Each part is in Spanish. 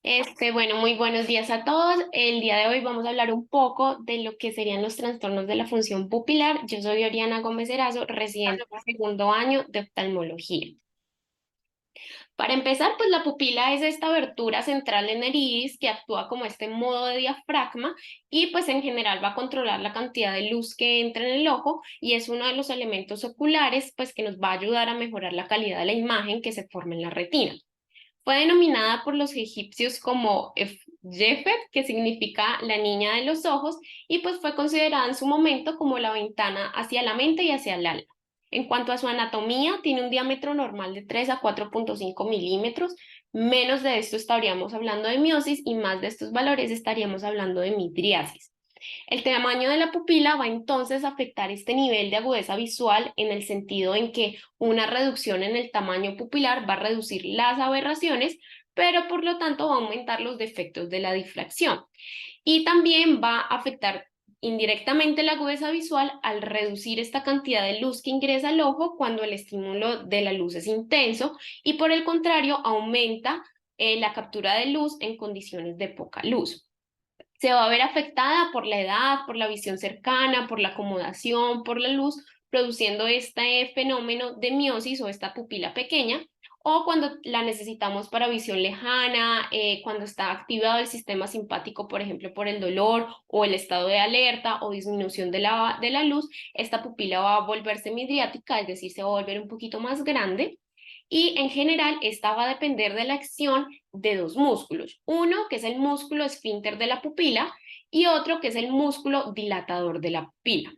Bueno, muy buenos días a todos. El día de hoy vamos a hablar un poco de lo que serían los trastornos de la función pupilar. Yo soy Oriana Gómez Erazo, residente de segundo año de oftalmología. Para empezar, pues la pupila es esta abertura central en el iris que actúa como este modo de diafragma y pues en general va a controlar la cantidad de luz que entra en el ojo y es uno de los elementos oculares pues que nos va a ayudar a mejorar la calidad de la imagen que se forma en la retina. Fue denominada por los egipcios como Jefet, que significa la niña de los ojos, y pues fue considerada en su momento como la ventana hacia la mente y hacia el alma. En cuanto a su anatomía, tiene un diámetro normal de 3 a 4,5 milímetros. Menos de esto estaríamos hablando de miosis y más de estos valores estaríamos hablando de midriasis. El tamaño de la pupila va entonces a afectar este nivel de agudeza visual en el sentido en que una reducción en el tamaño pupilar va a reducir las aberraciones, pero por lo tanto va a aumentar los defectos de la difracción. Y también va a afectar indirectamente la agudeza visual al reducir esta cantidad de luz que ingresa al ojo cuando el estímulo de la luz es intenso y por el contrario aumenta la captura de luz en condiciones de poca luz. Se va a ver afectada por la edad, por la visión cercana, por la acomodación, por la luz, produciendo este fenómeno de miosis o esta pupila pequeña, o cuando la necesitamos para visión lejana, cuando está activado el sistema simpático, por ejemplo, por el dolor o el estado de alerta o disminución de la luz, esta pupila va a volverse midriática, es decir, se va a volver un poquito más grande. Y en general, esta va a depender de la acción de dos músculos. Uno, que es el músculo esfínter de la pupila, y otro, que es el músculo dilatador de la pupila.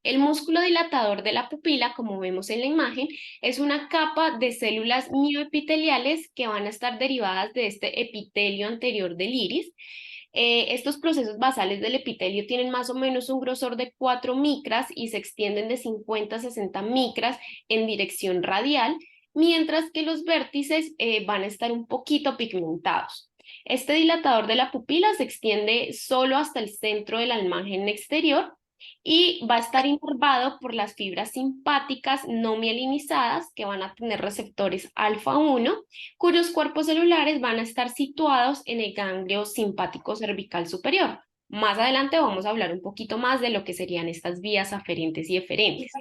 El músculo dilatador de la pupila, como vemos en la imagen, es una capa de células mioepiteliales que van a estar derivadas de este epitelio anterior del iris. Estos procesos basales del epitelio tienen más o menos un grosor de 4 micras y se extienden de 50 a 60 micras en dirección radial, mientras que los vértices van a estar un poquito pigmentados. Este dilatador de la pupila se extiende solo hasta el centro de la imagen exterior y va a estar inervado por las fibras simpáticas no mielinizadas que van a tener receptores alfa 1, cuyos cuerpos celulares van a estar situados en el ganglio simpático cervical superior. Más adelante vamos a hablar un poquito más de lo que serían estas vías aferentes y eferentes.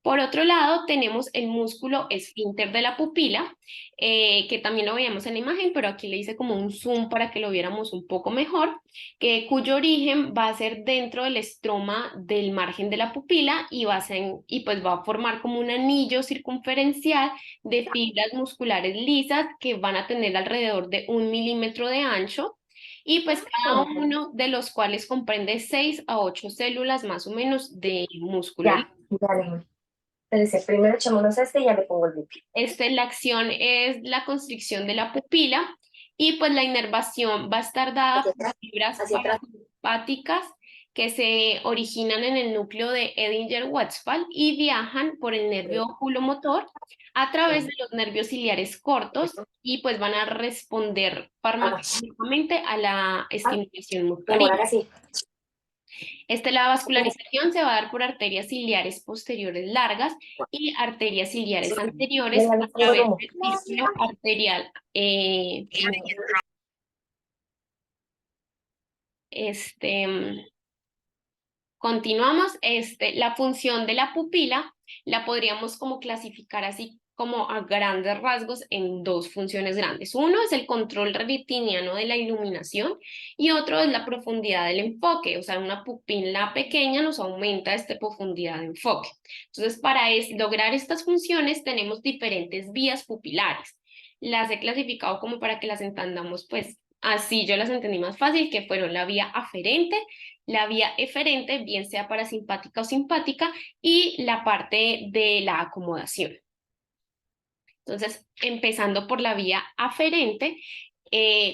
Por otro lado, tenemos el músculo esfínter de la pupila, que también lo veíamos en la imagen, pero aquí le hice como un zoom para que lo viéramos un poco mejor, cuyo origen va a ser dentro del estroma del margen de la pupila y y pues va a formar como un anillo circunferencial de fibras musculares lisas que van a tener alrededor de 1 milímetro de ancho. Y pues cada uno de los cuales comprende 6 a 8 células más o menos de músculo. Ya, dale. Entonces, primero echémonos este y ya le pongo el líquido. La acción es la constricción de la pupila y pues la inervación va a estar dada Hacia por atrás, fibras hacia atrás. parasimpáticas que se originan en el núcleo de Edinger-Westphal y viajan por el nervio oculomotor a través de los nervios ciliares cortos y pues van a responder Abajo. farmacológicamente a la Ah, estimulación demorar muscarina. así. La vascularización se va a dar por arterias ciliares posteriores largas y arterias ciliares anteriores Venga, le a pongo el través humo. del círculo arterial. Este, Continuamos, la función de la pupila la podríamos como clasificar así como a grandes rasgos en dos funciones grandes. Uno es el control retiniano de la iluminación y otro es la profundidad del enfoque. O sea, una pupila pequeña nos aumenta esta profundidad de enfoque. Entonces, para lograr estas funciones tenemos diferentes vías pupilares. Las he clasificado como para que las entendamos, pues así yo las entendí más fácil, que fueron la vía aferente, la vía eferente, bien sea parasimpática o simpática, y la parte de la acomodación. Entonces, empezando por la vía aferente,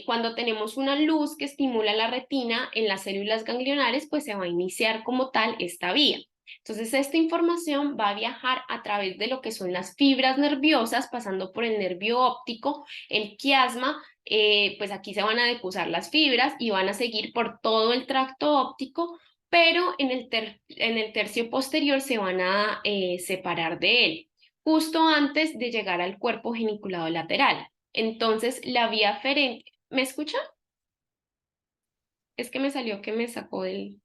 cuando tenemos una luz que estimula la retina en las células ganglionares, pues se va a iniciar como tal esta vía. Entonces, esta información va a viajar a través de lo que son las fibras nerviosas, pasando por el nervio óptico, el quiasma, pues aquí se van a decusar las fibras y van a seguir por todo el tracto óptico, pero en el tercio posterior se van a separar de él justo antes de llegar al cuerpo geniculado lateral. Entonces, la vía aferente, ¿me escucha? Es que me salió que me sacó del...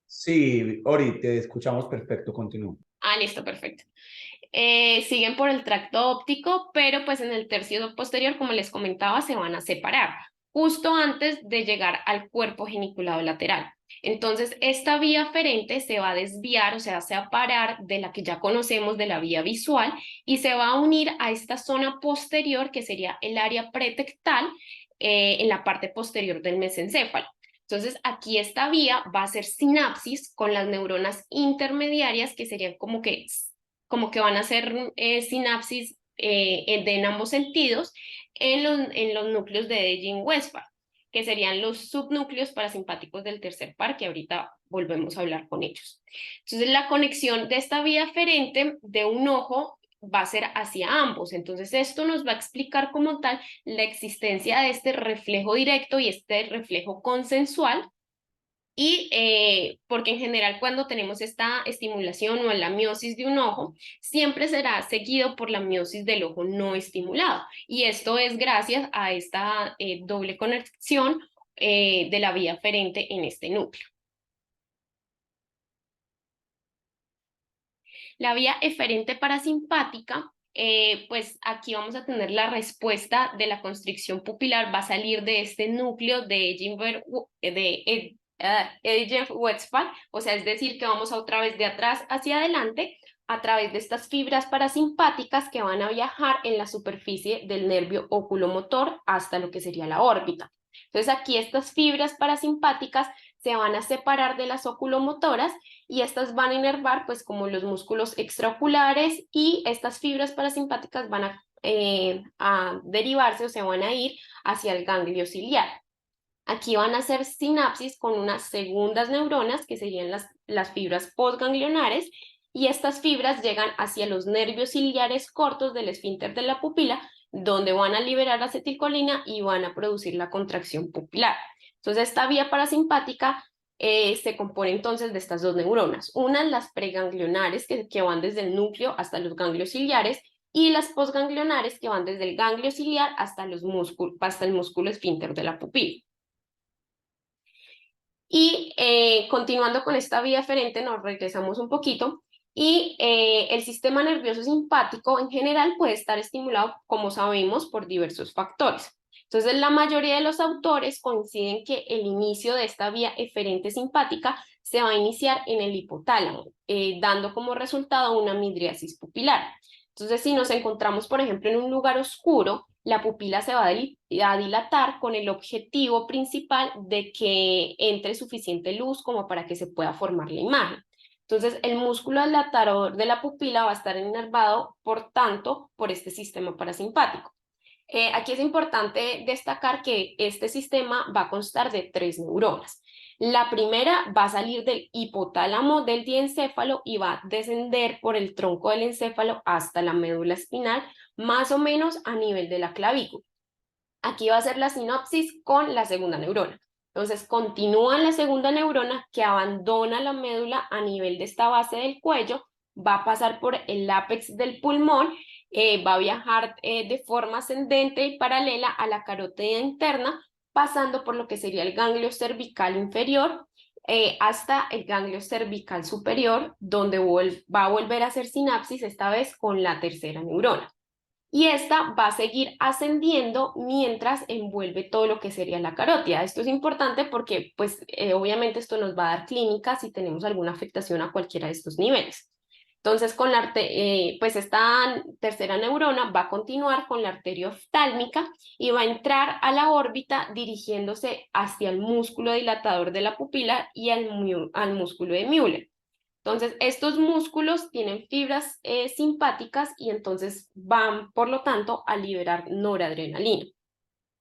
Sí, Ori, te escuchamos perfecto, continúa. Ah, listo, perfecto. Siguen por el tracto óptico, pero pues en el tercio posterior, como les comentaba, se van a separar justo antes de llegar al cuerpo geniculado lateral. Entonces, esta vía aferente se va a desviar, o sea, se va a separar de la que ya conocemos de la vía visual y se va a unir a esta zona posterior, que sería el área pretectal, en la parte posterior del mesencéfalo. Entonces, aquí esta vía va a hacer sinapsis con las neuronas intermediarias, que serían como que van a hacer sinapsis en ambos sentidos en los núcleos de Degin-Westphal, que serían los subnúcleos parasimpáticos del tercer par, que ahorita volvemos a hablar con ellos. Entonces, la conexión de esta vía aferente de un ojo va a ser hacia ambos. Entonces, esto nos va a explicar como tal la existencia de este reflejo directo y este reflejo consensual y porque en general cuando tenemos esta estimulación o la miosis de un ojo, siempre será seguido por la miosis del ojo no estimulado. Y esto es gracias a esta doble conexión de la vía aferente en este núcleo. La vía eferente parasimpática, pues aquí vamos a tener la respuesta de la constricción pupilar, va a salir de este núcleo de Edingen-Westphal, o sea, es decir, que vamos a otra vez de atrás hacia adelante a través de estas fibras parasimpáticas que van a viajar en la superficie del nervio oculomotor hasta lo que sería la órbita. Entonces aquí estas fibras parasimpáticas se van a separar de las oculomotoras y estas van a inervar pues como los músculos extraoculares y estas fibras parasimpáticas van a derivarse o se van a ir hacia el ganglio ciliar. Aquí van a hacer sinapsis con unas segundas neuronas que serían las fibras postganglionares y estas fibras llegan hacia los nervios ciliares cortos del esfínter de la pupila donde van a liberar acetilcolina y van a producir la contracción pupilar. Entonces esta vía parasimpática se compone entonces de estas dos neuronas, unas las preganglionares que van desde el núcleo hasta los ganglios ciliares y las postganglionares que van desde el ganglio ciliar hasta el músculo esfínter de la pupila. Y continuando con esta vía aferente, nos regresamos un poquito y el sistema nervioso simpático en general puede estar estimulado, como sabemos, por diversos factores. Entonces, la mayoría de los autores coinciden que el inicio de esta vía eferente simpática se va a iniciar en el hipotálamo, dando como resultado una midriasis pupilar. Entonces, si nos encontramos, por ejemplo, en un lugar oscuro, la pupila se va a dilatar con el objetivo principal de que entre suficiente luz como para que se pueda formar la imagen. Entonces, el músculo dilatador de la pupila va a estar inervado, por tanto, por este sistema parasimpático. Aquí es importante destacar que este sistema va a constar de 3 neuronas. La primera va a salir del hipotálamo del diencéfalo y va a descender por el tronco del encéfalo hasta la médula espinal, más o menos a nivel de la clavícula. Aquí va a ser la sinapsis con la segunda neurona. Entonces continúa la segunda neurona que abandona la médula a nivel de esta base del cuello, va a pasar por el ápex del pulmón, va a viajar de forma ascendente y paralela a la carótida interna, pasando por lo que sería el ganglio cervical inferior hasta el ganglio cervical superior, donde va a volver a hacer sinapsis, esta vez con la tercera neurona. Y esta va a seguir ascendiendo mientras envuelve todo lo que sería la carótida. Esto es importante porque, pues, obviamente esto nos va a dar clínica si tenemos alguna afectación a cualquiera de estos niveles. Entonces, pues esta tercera neurona va a continuar con la arteria oftálmica y va a entrar a la órbita dirigiéndose hacia el músculo dilatador de la pupila y al músculo de Müller. Entonces, estos músculos tienen fibras simpáticas y entonces van, por lo tanto, a liberar noradrenalina.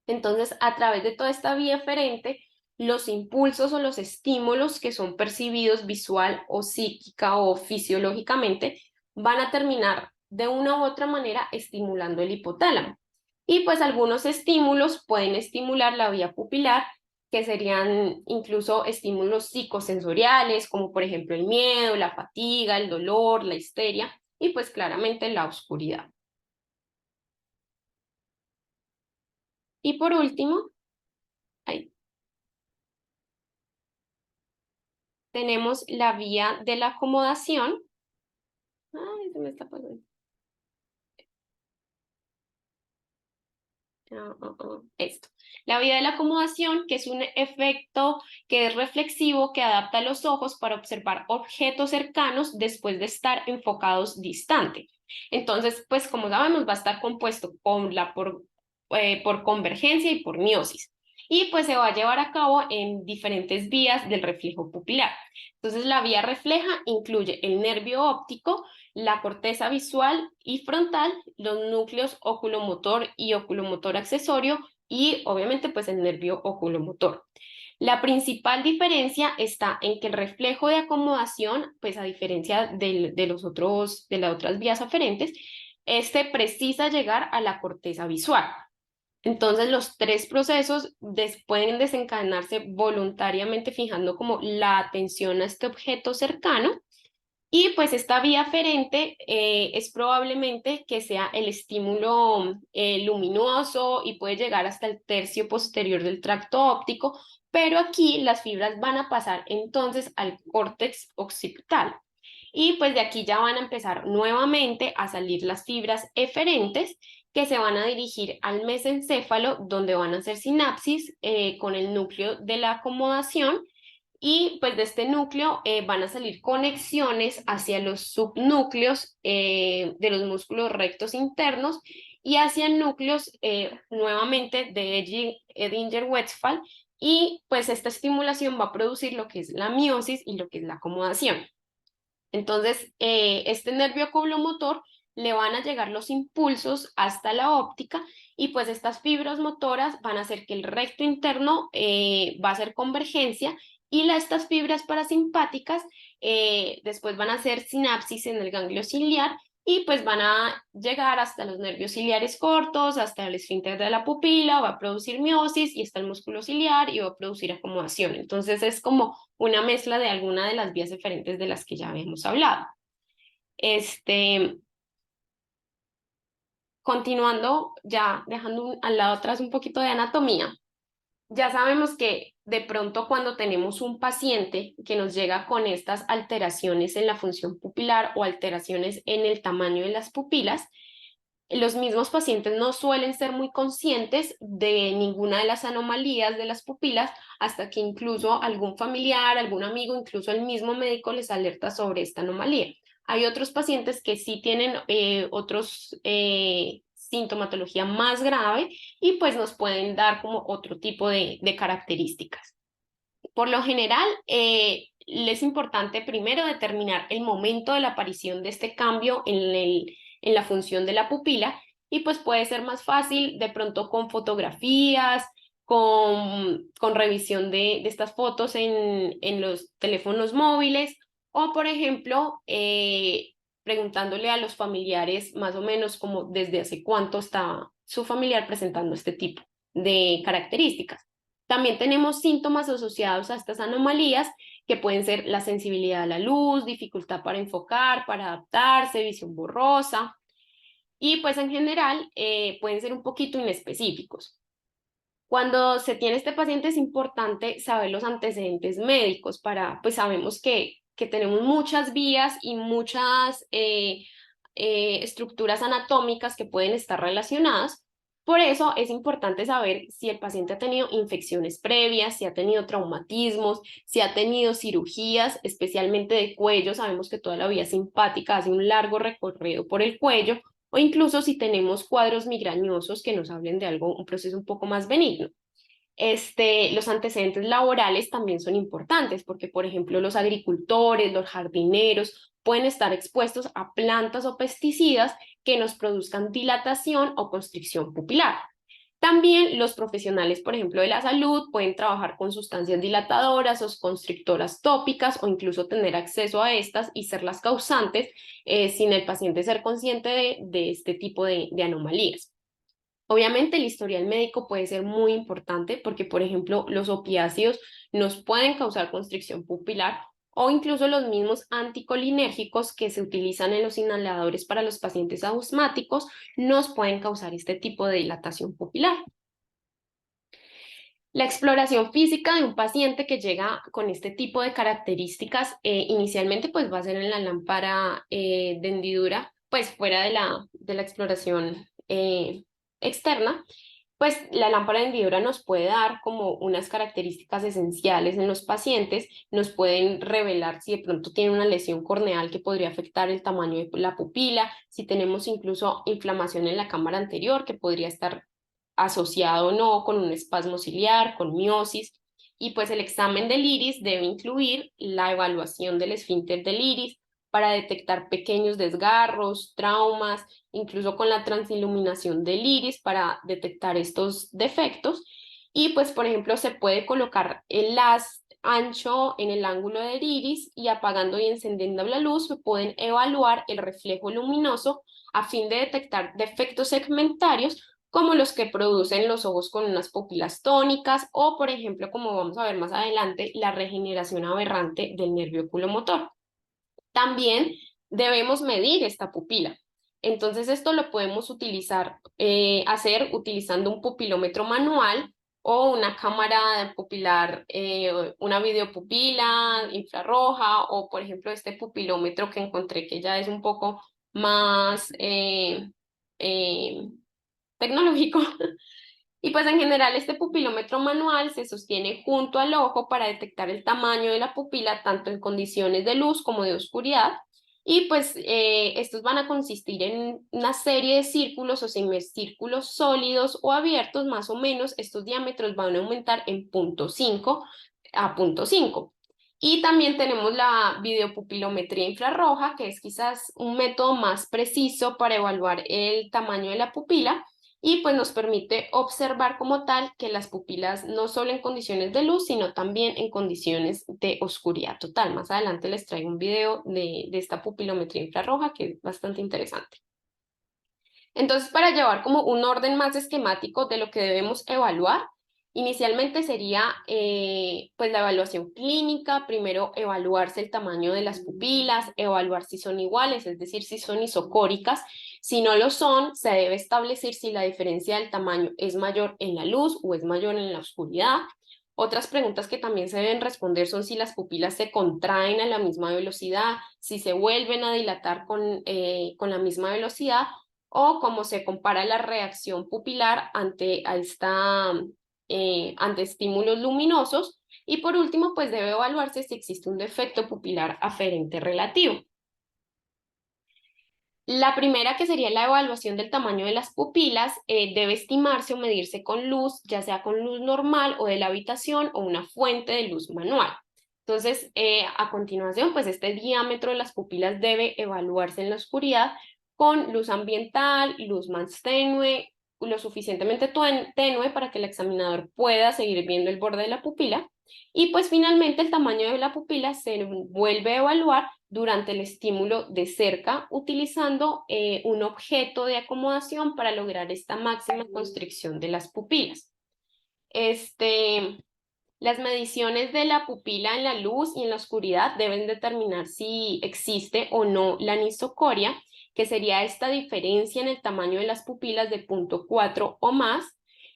Entonces, a través de toda esta vía eferente, los impulsos o los estímulos que son percibidos visual o psíquica o fisiológicamente van a terminar de una u otra manera estimulando el hipotálamo. Y pues algunos estímulos pueden estimular la vía pupilar, que serían incluso estímulos psicosensoriales, como por ejemplo el miedo, la fatiga, el dolor, la histeria y pues claramente la oscuridad. Y por último, ahí, tenemos la vía de la acomodación. Ay, se me está pasando. Esto. La vía de la acomodación, que es un efecto que es reflexivo, que adapta los ojos para observar objetos cercanos después de estar enfocados distante. Entonces, pues como sabemos, va a estar compuesto por convergencia y por miosis. Y pues se va a llevar a cabo en diferentes vías del reflejo pupilar. Entonces, la vía refleja incluye el nervio óptico, la corteza visual y frontal, los núcleos oculomotor y oculomotor accesorio y obviamente pues el nervio oculomotor. La principal diferencia está en que el reflejo de acomodación, pues a diferencia de las otras vías aferentes, este precisa llegar a la corteza visual. Entonces los tres procesos pueden desencadenarse voluntariamente fijando como la atención a este objeto cercano. Y pues esta vía aferente es probablemente que sea el estímulo luminoso y puede llegar hasta el tercio posterior del tracto óptico, pero aquí las fibras van a pasar entonces al córtex occipital. Y pues de aquí ya van a empezar nuevamente a salir las fibras eferentes que se van a dirigir al mesencéfalo, donde van a hacer sinapsis con el núcleo de la acomodación y pues de este núcleo van a salir conexiones hacia los subnúcleos de los músculos rectos internos y hacia núcleos nuevamente de Edinger-Westphal y pues esta estimulación va a producir lo que es la miosis y lo que es la acomodación. Entonces, este nervio oculomotor le van a llegar los impulsos hasta la óptica y pues estas fibras motoras van a hacer que el recto interno va a hacer convergencia y estas fibras parasimpáticas después van a hacer sinapsis en el ganglio ciliar y pues van a llegar hasta los nervios ciliares cortos, hasta el esfínter de la pupila, va a producir miosis y está el músculo ciliar y va a producir acomodación. Entonces es como una mezcla de alguna de las vías diferentes de las que ya habíamos hablado. Continuando, ya dejando al lado atrás un poquito de anatomía, ya sabemos que de pronto cuando tenemos un paciente que nos llega con estas alteraciones en la función pupilar o alteraciones en el tamaño de las pupilas, los mismos pacientes no suelen ser muy conscientes de ninguna de las anomalías de las pupilas hasta que incluso algún familiar, algún amigo, incluso el mismo médico les alerta sobre esta anomalía. Hay otros pacientes que sí tienen otros sintomatología más grave y pues nos pueden dar como otro tipo de características. Por lo general, es importante primero determinar el momento de la aparición de este cambio en la función de la pupila y pues puede ser más fácil de pronto con fotografías, con revisión de estas fotos en los teléfonos móviles o por ejemplo preguntándole a los familiares más o menos como desde hace cuánto está su familiar presentando este tipo de características. También tenemos síntomas asociados a estas anomalías que pueden ser la sensibilidad a la luz, dificultad para enfocar, para adaptarse, visión borrosa y pues en general pueden ser un poquito inespecíficos. Cuando se tiene este paciente es importante saber los antecedentes médicos pues sabemos que tenemos muchas vías y muchas estructuras anatómicas que pueden estar relacionadas. Por eso es importante saber si el paciente ha tenido infecciones previas, si ha tenido traumatismos, si ha tenido cirugías, especialmente de cuello. Sabemos que toda la vía simpática hace un largo recorrido por el cuello, o incluso si tenemos cuadros migrañosos que nos hablen de algo, un proceso un poco más benigno. Los antecedentes laborales también son importantes porque, por ejemplo, los agricultores, los jardineros pueden estar expuestos a plantas o pesticidas que nos produzcan dilatación o constricción pupilar. También los profesionales, por ejemplo, de la salud pueden trabajar con sustancias dilatadoras o constrictoras tópicas o incluso tener acceso a estas y ser las causantes sin el paciente ser consciente de este tipo de anomalías. Obviamente el historial médico puede ser muy importante porque, por ejemplo, los opiáceos nos pueden causar constricción pupilar o incluso los mismos anticolinérgicos que se utilizan en los inhaladores para los pacientes asmáticos nos pueden causar este tipo de dilatación pupilar. La exploración física de un paciente que llega con este tipo de características, inicialmente pues va a ser en la lámpara de hendidura, pues fuera de la exploración externa, pues la lámpara de hendidura nos puede dar como unas características esenciales en los pacientes, nos pueden revelar si de pronto tiene una lesión corneal que podría afectar el tamaño de la pupila, si tenemos incluso inflamación en la cámara anterior que podría estar asociado o no con un espasmo ciliar, con miosis, y pues el examen del iris debe incluir la evaluación del esfínter del iris para detectar pequeños desgarros, traumas, incluso con la transiluminación del iris para detectar estos defectos. Y pues, por ejemplo, se puede colocar el haz ancho en el ángulo del iris y apagando y encendiendo la luz se pueden evaluar el reflejo luminoso a fin de detectar defectos segmentarios como los que producen los ojos con unas pupilas tónicas o, por ejemplo, como vamos a ver más adelante, la regeneración aberrante del nervio oculomotor. También debemos medir esta pupila. Entonces esto lo podemos hacer utilizando un pupilómetro manual o una cámara pupilar, una videopupila infrarroja o por ejemplo este pupilómetro que encontré que ya es un poco más eh, tecnológico. Y pues en general este pupilómetro manual se sostiene junto al ojo para detectar el tamaño de la pupila tanto en condiciones de luz como de oscuridad. Y pues estos van a consistir en una serie de círculos o semicírculos sólidos o abiertos, más o menos. Estos diámetros van a aumentar en 0,5 a 0,5. Y también tenemos la videopupilometría infrarroja, que es quizás un método más preciso para evaluar el tamaño de la pupila y pues nos permite observar como tal que las pupilas no solo en condiciones de luz, sino también en condiciones de oscuridad total. Más adelante les traigo un video de esta pupilometría infrarroja que es bastante interesante. Entonces, para llevar como un orden más esquemático de lo que debemos evaluar, inicialmente sería pues la evaluación clínica, primero evaluarse el tamaño de las pupilas, evaluar si son iguales, es decir, si son isocóricas. Si no lo son, se debe establecer si la diferencia del tamaño es mayor en la luz o es mayor en la oscuridad. Otras preguntas que también se deben responder son si las pupilas se contraen a la misma velocidad, si se vuelven a dilatar con la misma velocidad o cómo se compara la reacción pupilar ante estímulos luminosos. Y por último, pues debe evaluarse si existe un defecto pupilar aferente relativo. La primera, que sería la evaluación del tamaño de las pupilas, debe estimarse o medirse con luz, ya sea con luz normal o de la habitación o una fuente de luz manual. Entonces, a continuación, pues este diámetro de las pupilas debe evaluarse en la oscuridad con luz ambiental, luz más tenue, lo suficientemente tenue para que el examinador pueda seguir viendo el borde de la pupila. Y pues finalmente el tamaño de la pupila se vuelve a evaluar durante el estímulo de cerca utilizando un objeto de acomodación para lograr esta máxima constricción de las pupilas. Las mediciones de la pupila en la luz y en la oscuridad deben determinar si existe o no la anisocoria, que sería esta diferencia en el tamaño de las pupilas de 0,4 o más,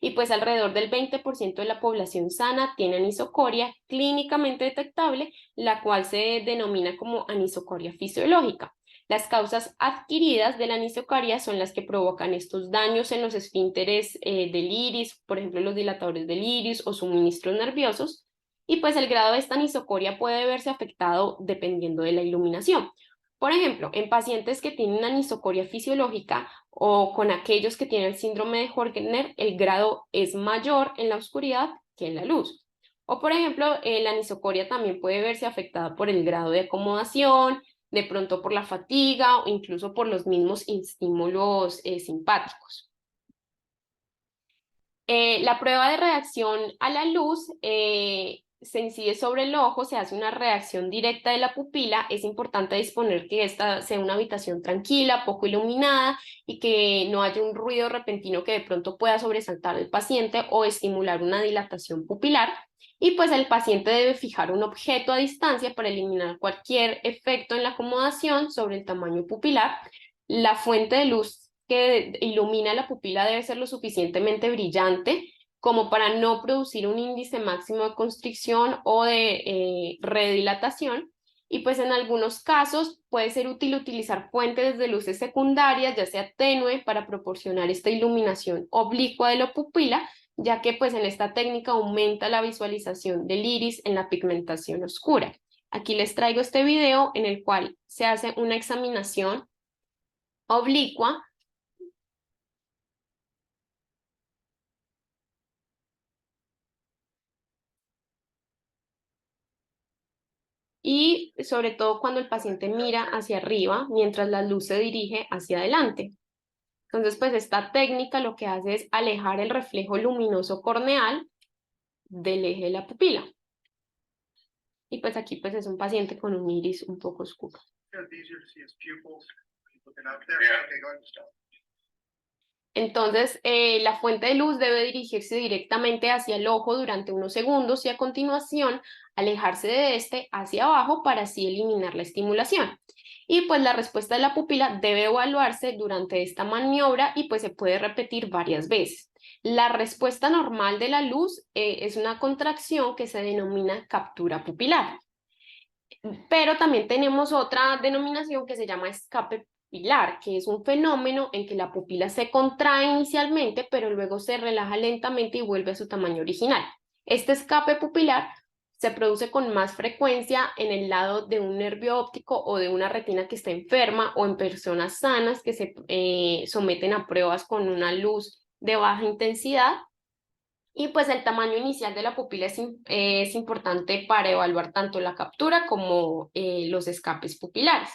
y pues alrededor del 20% de la población sana tiene anisocoria clínicamente detectable, la cual se denomina como anisocoria fisiológica. Las causas adquiridas de la anisocoria son las que provocan estos daños en los esfínteres del iris, por ejemplo, los dilatadores del iris o suministros nerviosos, y pues el grado de esta anisocoria puede verse afectado dependiendo de la iluminación. Por ejemplo, en pacientes que tienen anisocoria fisiológica o con aquellos que tienen el síndrome de Horner, el grado es mayor en la oscuridad que en la luz. O por ejemplo, la anisocoria también puede verse afectada por el grado de acomodación, de pronto por la fatiga o incluso por los mismos estímulos simpáticos. La prueba de reacción a la luz se incide sobre el ojo, se hace una reacción directa de la pupila. Es importante disponer que esta sea una habitación tranquila, poco iluminada y que no haya un ruido repentino que de pronto pueda sobresaltar al paciente o estimular una dilatación pupilar. Y pues el paciente debe fijar un objeto a distancia para eliminar cualquier efecto en la acomodación sobre el tamaño pupilar. La fuente de luz que ilumina la pupila debe ser lo suficientemente brillante como para no producir un índice máximo de constricción o de redilatación. Y pues en algunos casos puede ser útil utilizar fuentes de luces secundarias, ya sea tenue, para proporcionar esta iluminación oblicua de la pupila, ya que pues en esta técnica aumenta la visualización del iris en la pigmentación oscura. Aquí les traigo este video en el cual se hace una examinación oblicua y sobre todo cuando el paciente mira hacia arriba mientras la luz se dirige hacia adelante. Entonces, pues esta técnica lo que hace es alejar el reflejo luminoso corneal del eje de la pupila. Y pues aquí pues es un paciente con un iris un poco oscuro. Entonces, la fuente de luz debe dirigirse directamente hacia el ojo durante unos segundos y a continuación alejarse de este hacia abajo para así eliminar la estimulación. Y pues la respuesta de la pupila debe evaluarse durante esta maniobra y pues se puede repetir varias veces. La respuesta normal de la luz es una contracción que se denomina captura pupilar. Pero también tenemos otra denominación que se llama escape pupilar, que es un fenómeno en que la pupila se contrae inicialmente, pero luego se relaja lentamente y vuelve a su tamaño original. Este escape pupilar se produce con más frecuencia en el lado de un nervio óptico o de una retina que está enferma o en personas sanas que se someten a pruebas con una luz de baja intensidad. Y pues el tamaño inicial de la pupila es importante para evaluar tanto la captura como los escapes pupilares.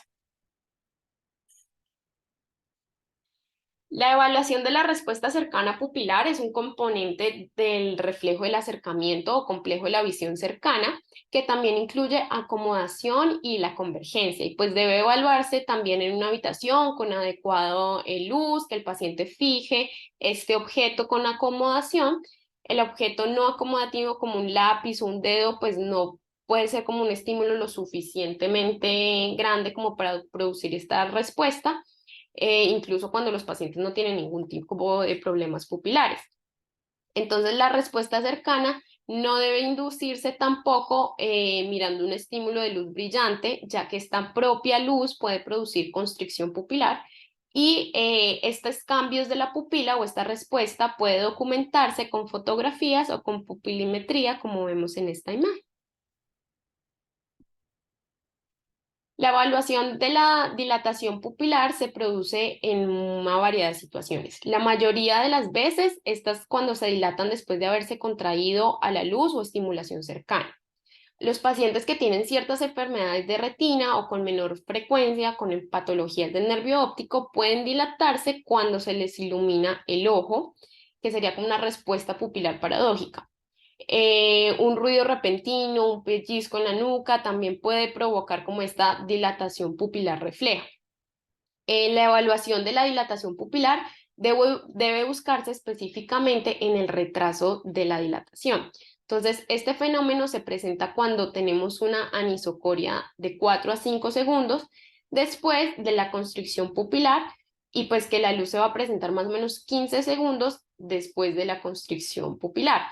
La evaluación de la respuesta cercana pupilar es un componente del reflejo del acercamiento o complejo de la visión cercana, que también incluye acomodación y la convergencia, y pues debe evaluarse también en una habitación con adecuado luz, que el paciente fije este objeto con acomodación. El objeto no acomodativo como un lápiz o un dedo, pues no puede ser como un estímulo lo suficientemente grande como para producir esta respuesta, incluso cuando los pacientes no tienen ningún tipo de problemas pupilares. Entonces, la respuesta cercana no debe inducirse tampoco mirando un estímulo de luz brillante, ya que esta propia luz puede producir constricción pupilar y estos cambios de la pupila o esta respuesta puede documentarse con fotografías o con pupilimetría, como vemos en esta imagen. La evaluación de la dilatación pupilar se produce en una variedad de situaciones. La mayoría de las veces, estas cuando se dilatan después de haberse contraído a la luz o estimulación cercana. Los pacientes que tienen ciertas enfermedades de retina o con menor frecuencia, con patologías del nervio óptico, pueden dilatarse cuando se les ilumina el ojo, que sería como una respuesta pupilar paradójica. Un ruido repentino, un pellizco en la nuca también puede provocar como esta dilatación pupilar refleja. La evaluación de la dilatación pupilar debe buscarse específicamente en el retraso de la dilatación. Entonces, este fenómeno se presenta cuando tenemos una anisocoria de 4 a 5 segundos después de la constricción pupilar y pues que la luz se va a presentar más o menos 15 segundos después de la constricción pupilar.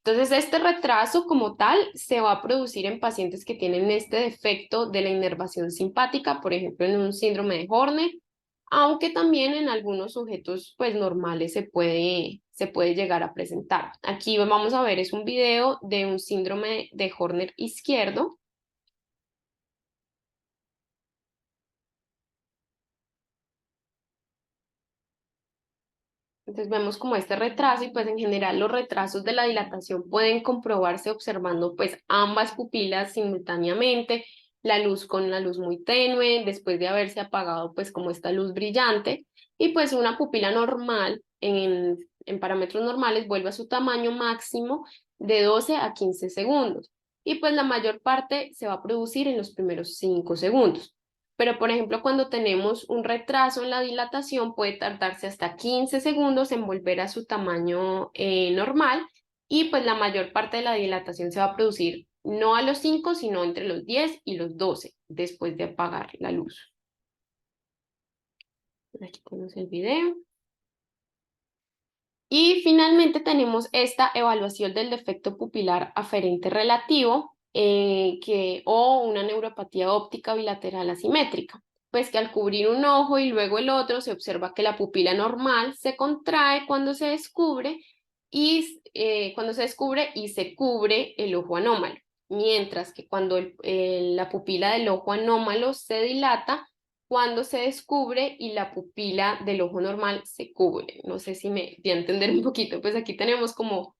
Entonces, este retraso como tal se va a producir en pacientes que tienen este defecto de la inervación simpática, por ejemplo, en un síndrome de Horner, aunque también en algunos sujetos pues normales se puede llegar a presentar. Aquí vamos a ver, es un video de un síndrome de Horner izquierdo. Entonces vemos como este retraso y pues en general los retrasos de la dilatación pueden comprobarse observando pues ambas pupilas simultáneamente, la luz con la luz muy tenue, después de haberse apagado pues como esta luz brillante y pues una pupila normal en parámetros normales vuelve a su tamaño máximo de 12 a 15 segundos y pues la mayor parte se va a producir en los primeros 5 segundos. Pero, por ejemplo, cuando tenemos un retraso en la dilatación, puede tardarse hasta 15 segundos en volver a su tamaño normal y pues la mayor parte de la dilatación se va a producir no a los 5, sino entre los 10 y los 12 después de apagar la luz. Aquí tenemos el video. Y finalmente tenemos esta evaluación del defecto pupilar aferente relativo, o una neuropatía óptica bilateral asimétrica, pues que al cubrir un ojo y luego el otro se observa que la pupila normal se contrae cuando se descubre y se cubre el ojo anómalo, mientras que cuando la pupila del ojo anómalo se dilata cuando se descubre y la pupila del ojo normal se cubre. No sé si me di a entender un poquito, pues aquí tenemos como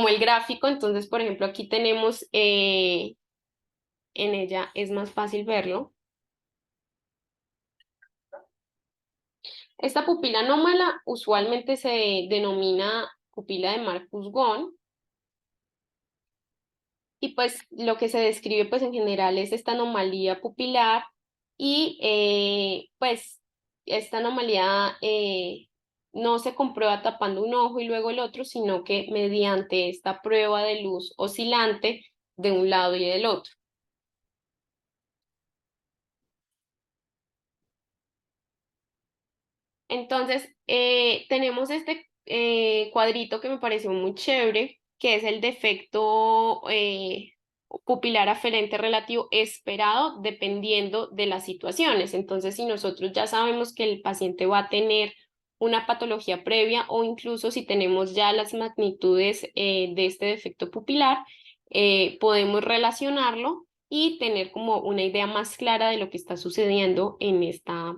el gráfico, entonces por ejemplo aquí tenemos, en ella es más fácil verlo. Esta pupila anómala usualmente se denomina pupila de Marcus-Ghosn, y pues lo que se describe pues en general es esta anomalía pupilar y pues esta anomalía no se comprueba tapando un ojo y luego el otro, sino que mediante esta prueba de luz oscilante de un lado y del otro. Entonces, tenemos este cuadrito que me pareció muy chévere, que es el defecto pupilar aferente relativo esperado dependiendo de las situaciones. Entonces, si nosotros ya sabemos que el paciente va a tener una patología previa o incluso si tenemos ya las magnitudes de este defecto pupilar, podemos relacionarlo y tener como una idea más clara de lo que está sucediendo en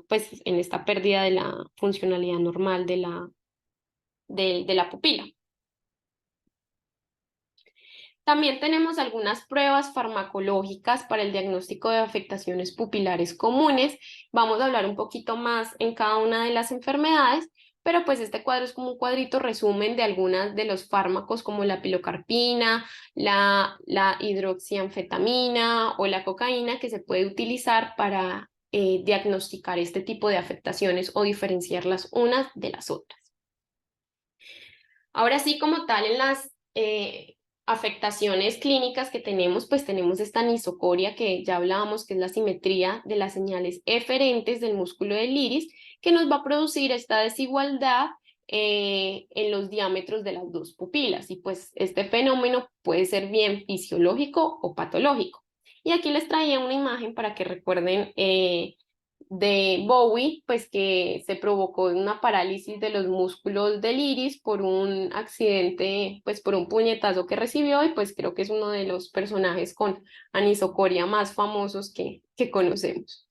pues, en esta pérdida de la funcionalidad normal de la pupila. También tenemos algunas pruebas farmacológicas para el diagnóstico de afectaciones pupilares comunes. Vamos a hablar un poquito más en cada una de las enfermedades, pero pues este cuadro es como un cuadrito resumen de algunas de los fármacos como la pilocarpina, la hidroxianfetamina o la cocaína que se puede utilizar para diagnosticar este tipo de afectaciones o diferenciarlas unas de las otras. Ahora sí, como tal, en las afectaciones clínicas que tenemos, pues tenemos esta anisocoria que ya hablábamos, que es la simetría de las señales eferentes del músculo del iris, que nos va a producir esta desigualdad en los diámetros de las dos pupilas. Y pues este fenómeno puede ser bien fisiológico o patológico. Y aquí les traía una imagen para que recuerden de Bowie, pues que se provocó una parálisis de los músculos del iris por un accidente, pues por un puñetazo que recibió, y pues creo que es uno de los personajes con anisocoria más famosos que conocemos.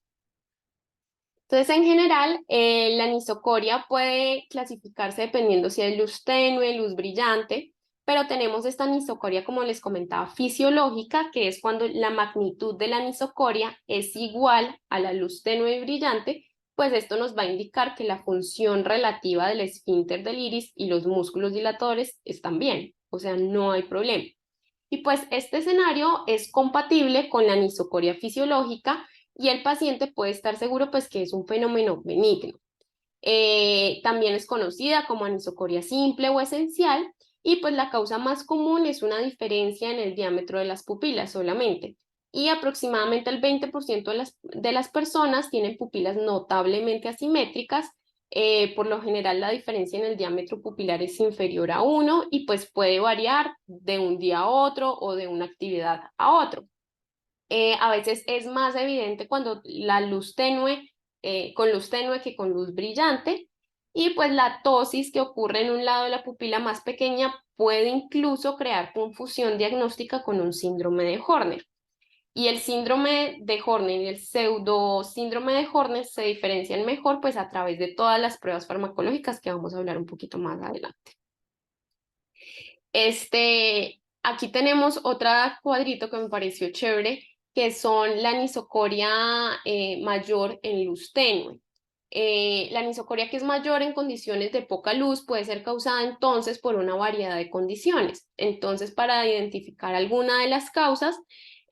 Entonces, en general, la anisocoria puede clasificarse dependiendo si es luz tenue, luz brillante, pero tenemos esta anisocoria, como les comentaba, fisiológica, que es cuando la magnitud de la anisocoria es igual a la luz tenue y brillante, pues esto nos va a indicar que la función relativa del esfínter del iris y los músculos dilatadores están bien, o sea, no hay problema. Y pues este escenario es compatible con la anisocoria fisiológica y el paciente puede estar seguro pues que es un fenómeno benigno. También es conocida como anisocoria simple o esencial y pues la causa más común es una diferencia en el diámetro de las pupilas solamente. Y aproximadamente el 20% de las personas tienen pupilas notablemente asimétricas. Por lo general la diferencia en el diámetro pupilar es inferior a 1 y pues puede variar de un día a otro o de una actividad a otro. A veces es más evidente cuando la luz tenue, con luz tenue que con luz brillante, y pues la ptosis que ocurre en un lado de la pupila más pequeña puede incluso crear confusión diagnóstica con un síndrome de Horner. Y el síndrome de Horner y el pseudo síndrome de Horner se diferencian mejor pues a través de todas las pruebas farmacológicas que vamos a hablar un poquito más adelante. Aquí tenemos otro cuadrito que me pareció chévere, que son la anisocoria mayor en luz tenue. La anisocoria que es mayor en condiciones de poca luz puede ser causada entonces por una variedad de condiciones. Entonces, para identificar alguna de las causas,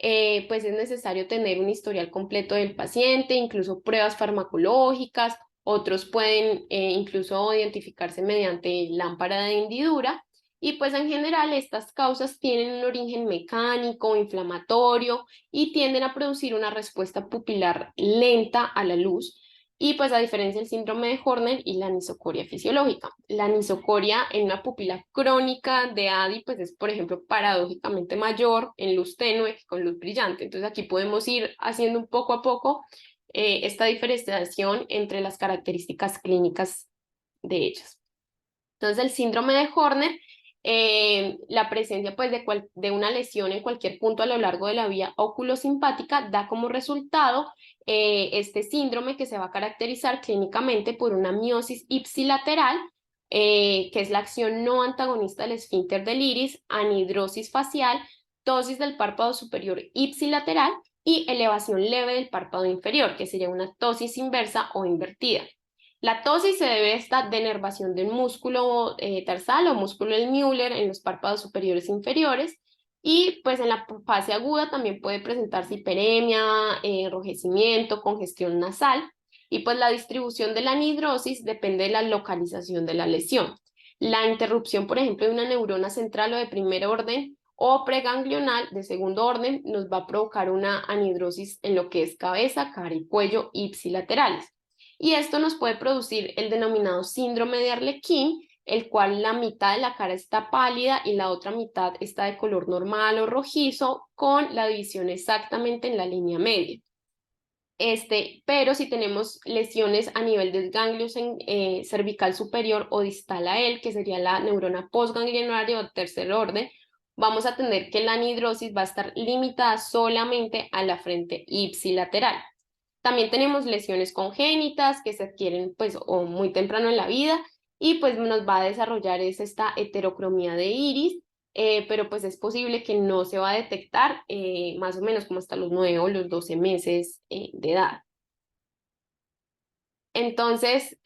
pues es necesario tener un historial completo del paciente, incluso pruebas farmacológicas. Otros pueden incluso identificarse mediante lámpara de hendidura. Y pues en general estas causas tienen un origen mecánico, inflamatorio y tienden a producir una respuesta pupilar lenta a la luz. Y pues a diferencia del síndrome de Horner y la anisocoria fisiológica. La anisocoria en una pupila crónica de ADI pues es, por ejemplo, paradójicamente mayor en luz tenue que con luz brillante. Entonces aquí podemos ir haciendo un poco a poco esta diferenciación entre las características clínicas de ellas. Entonces el síndrome de Horner, la presencia pues de una lesión en cualquier punto a lo largo de la vía oculosimpática da como resultado este síndrome que se va a caracterizar clínicamente por una miosis ipsilateral, que es la acción no antagonista del esfínter del iris, anhidrosis facial, ptosis del párpado superior ipsilateral y elevación leve del párpado inferior, que sería una ptosis inversa o invertida. La ptosis se debe a esta denervación del músculo tarsal o músculo del Müller en los párpados superiores e inferiores, y pues en la fase aguda también puede presentarse hiperemia, enrojecimiento, congestión nasal, y pues la distribución de la anhidrosis depende de la localización de la lesión. La interrupción, por ejemplo, de una neurona central o de primer orden o preganglional de segundo orden nos va a provocar una anhidrosis en lo que es cabeza, cara y cuello ipsilaterales. Y esto nos puede producir el denominado síndrome de Arlequín, el cual la mitad de la cara está pálida y la otra mitad está de color normal o rojizo, con la división exactamente en la línea media. Pero si tenemos lesiones a nivel del ganglio cervical superior o distal a él, que sería la neurona postganglionaria o tercer orden, vamos a tener que la anhidrosis va a estar limitada solamente a la frente ipsilateral. También tenemos lesiones congénitas que se adquieren pues o muy temprano en la vida y pues nos va a desarrollar esta heterocromía de iris, pero pues es posible que no se va a detectar más o menos como hasta los 9 o los 12 meses de edad. Entonces,